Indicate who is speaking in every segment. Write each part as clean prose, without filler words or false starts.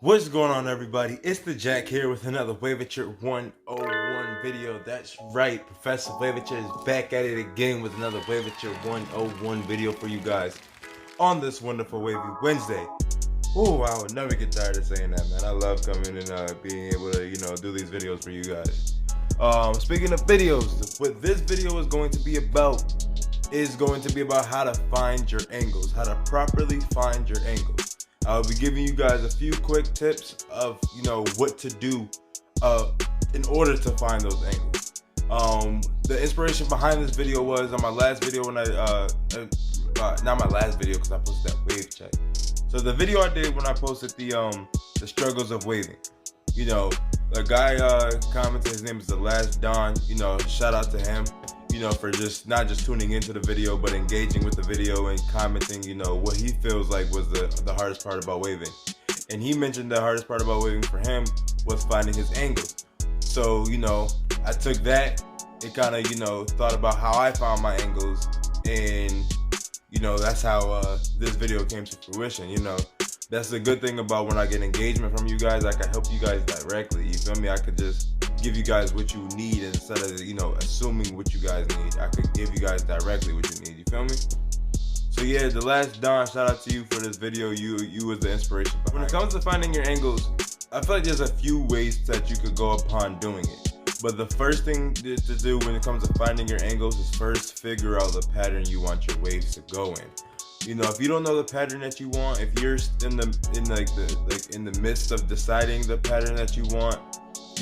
Speaker 1: What's going on, everybody? It's the Jack here with another Waveiture 101 video. That's right, Professor Waveiture is back at it again with another Waveiture 101 video for you guys on this wonderful Wavy Wednesday. Oh, I would never get tired of saying that, man. I love coming and being able to, do these videos for you guys. Speaking of videos, what this video is going to be about how to find your angles, how to properly find your angles. I'll be giving you guys a few quick tips of what to do in order to find those angles. The inspiration behind this video was on my last video when not my last video because I posted that wave check. So the video I did when I posted the struggles of waving. The guy commented, his name is The Last Don. Shout out to him. For not just tuning into the video, but engaging with the video and commenting, what he feels like was the hardest part about waving. And he mentioned the hardest part about waving for him was finding his angles. So, I took that and kind of, thought about how I found my angles, and, that's how this video came to fruition. That's the good thing about when I get engagement from you guys. I can help you guys directly. You feel me? I could just give you guys what you need instead of assuming what you guys need. I could give you guys directly what you need. You feel me? So yeah, The Last Don, shout out to you for this video. You was the inspiration behind it. When it comes to finding your angles, I feel like there's a few ways that you could go upon doing it. But the first thing to do when it comes to finding your angles is first figure out the pattern you want your waves to go in. If you don't know the pattern that you want, if you're in the midst of deciding the pattern that you want,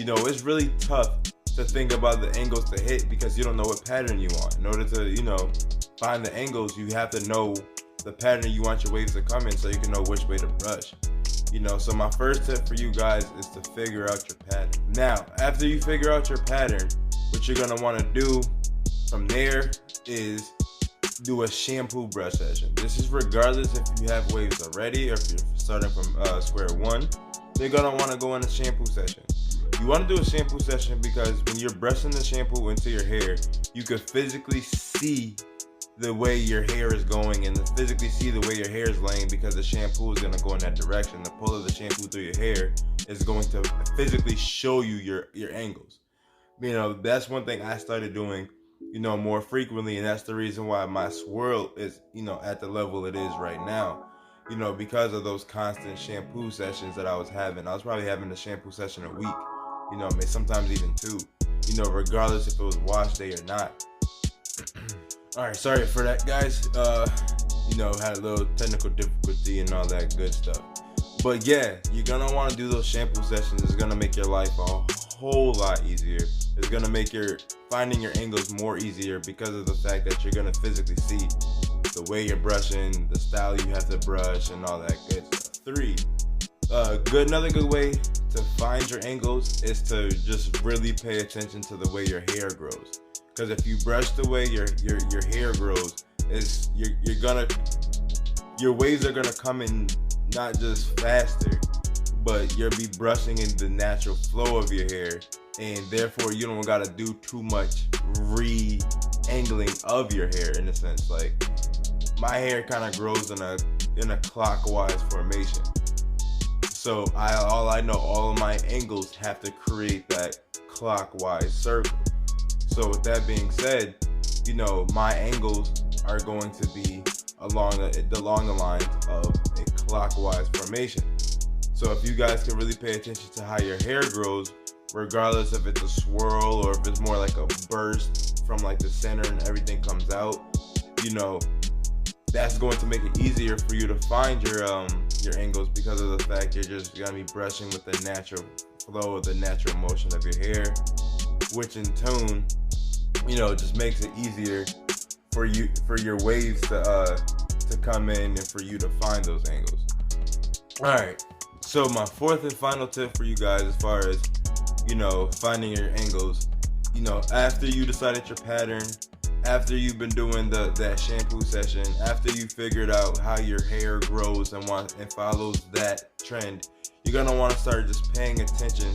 Speaker 1: it's really tough to think about the angles to hit because you don't know what pattern you want. In order to, find the angles, you have to know the pattern you want your waves to come in so you can know which way to brush. So my first tip for you guys is to figure out your pattern. Now, after you figure out your pattern, what you're gonna wanna do from there is do a shampoo brush session. This is regardless if you have waves already or if you're starting from square one. You're gonna wanna go in a shampoo session. You want to do a shampoo session because when you're brushing the shampoo into your hair, you can physically see the way your hair is going and physically see the way your hair is laying because the shampoo is going to go in that direction. The pull of the shampoo through your hair is going to physically show you your angles. That's one thing I started doing, more frequently, and that's the reason why my swirl is, at the level it is right now. Because of those constant shampoo sessions that I was having. I was probably having a shampoo session a week. Sometimes even two, regardless if it was wash day or not. All right, sorry for that, guys. Had a little technical difficulty and all that good stuff. But yeah, you're gonna want to do those shampoo sessions. It's gonna make your life a whole lot easier. It's gonna make finding your angles more easier because of the fact that you're gonna physically see the way you're brushing, the style you have to brush, and all that good stuff. Another good way to find your angles is to just really pay attention to the way your hair grows. Because if you brush the way your hair grows, your waves are gonna come in not just faster, but you'll be brushing in the natural flow of your hair, and therefore you don't gotta do too much re-angling of your hair in a sense. Like my hair kind of grows in a clockwise formation. So all of my angles have to create that clockwise circle. So with that being said, my angles are going to be along the lines of a clockwise formation. So if you guys can really pay attention to how your hair grows, regardless if it's a swirl or if it's more like a burst from like the center and everything comes out, that's going to make it easier for you to find your angles because of the fact you're just gonna be brushing with the natural flow of the natural motion of your hair, which in turn, just makes it easier for your waves to come in and for you to find those angles. All right. So my fourth and final tip for you guys, as far as finding your angles, after you decided your pattern, after you've been doing that shampoo session, after you figured out how your hair grows and follows that trend, you're gonna want to start just paying attention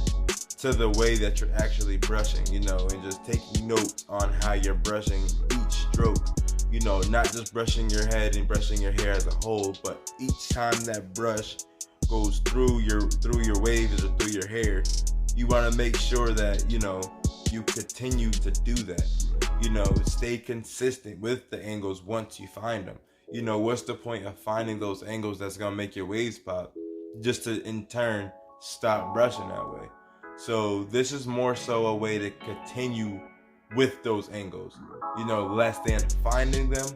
Speaker 1: to the way that you're actually brushing, and just taking notes on how you're brushing each stroke. Not just brushing your head and brushing your hair as a whole, but each time that brush goes through your waves or through your hair, you want to make sure that, you know, you continue to do that. You know, stay consistent with the angles once you find them. You know, what's the point of finding those angles that's gonna make your waves pop just to in turn stop brushing that way? So this is more so a way to continue with those angles, you know, less than finding them,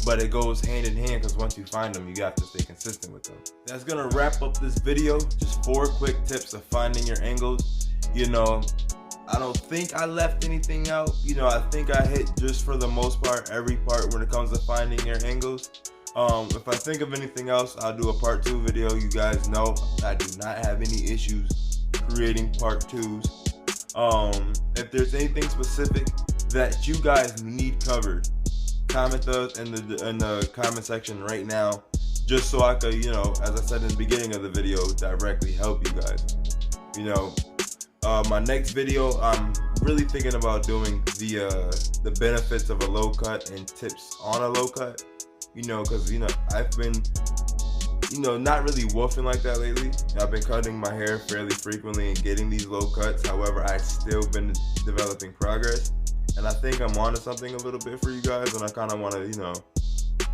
Speaker 1: but it goes hand in hand, because once you find them, you have to stay consistent with them. That's gonna wrap up this video. Just 4 quick tips of finding your angles. You know, I don't think I left anything out. You know, I think I hit, just for the most part, every part when it comes to finding your angles. If I think of anything else, I'll do a part 2 video. You guys know I do not have any issues creating part 2s. If there's anything specific that you guys need covered, comment those in the comment section right now, just so I could, you know, as I said in the beginning of the video, directly help you guys. You know, my next video, I'm really thinking about doing the benefits of a low cut and tips on a low cut. You know, because, you know, I've been, you know, not really woofing like that lately. I've been cutting my hair fairly frequently and getting these low cuts. However, I've still been developing progress, and I think I'm onto something a little bit for you guys, and I kind of want to, you know,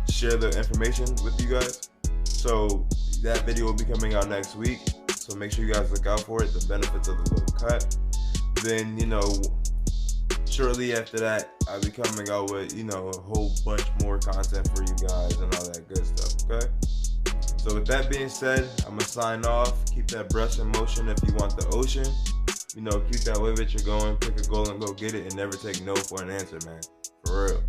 Speaker 1: share the information with you guys. So that video will be coming out next week, so make sure you guys look out for it, the benefits of the low cut. Then, you know, shortly after that, I'll be coming out with, you know, a whole bunch more content for you guys and all that good stuff, okay? So with that being said, I'm gonna sign off. Keep that brush in motion if you want the ocean. You know, keep that Waveiture going, pick a goal and go get it, and never take no for an answer, man. For real.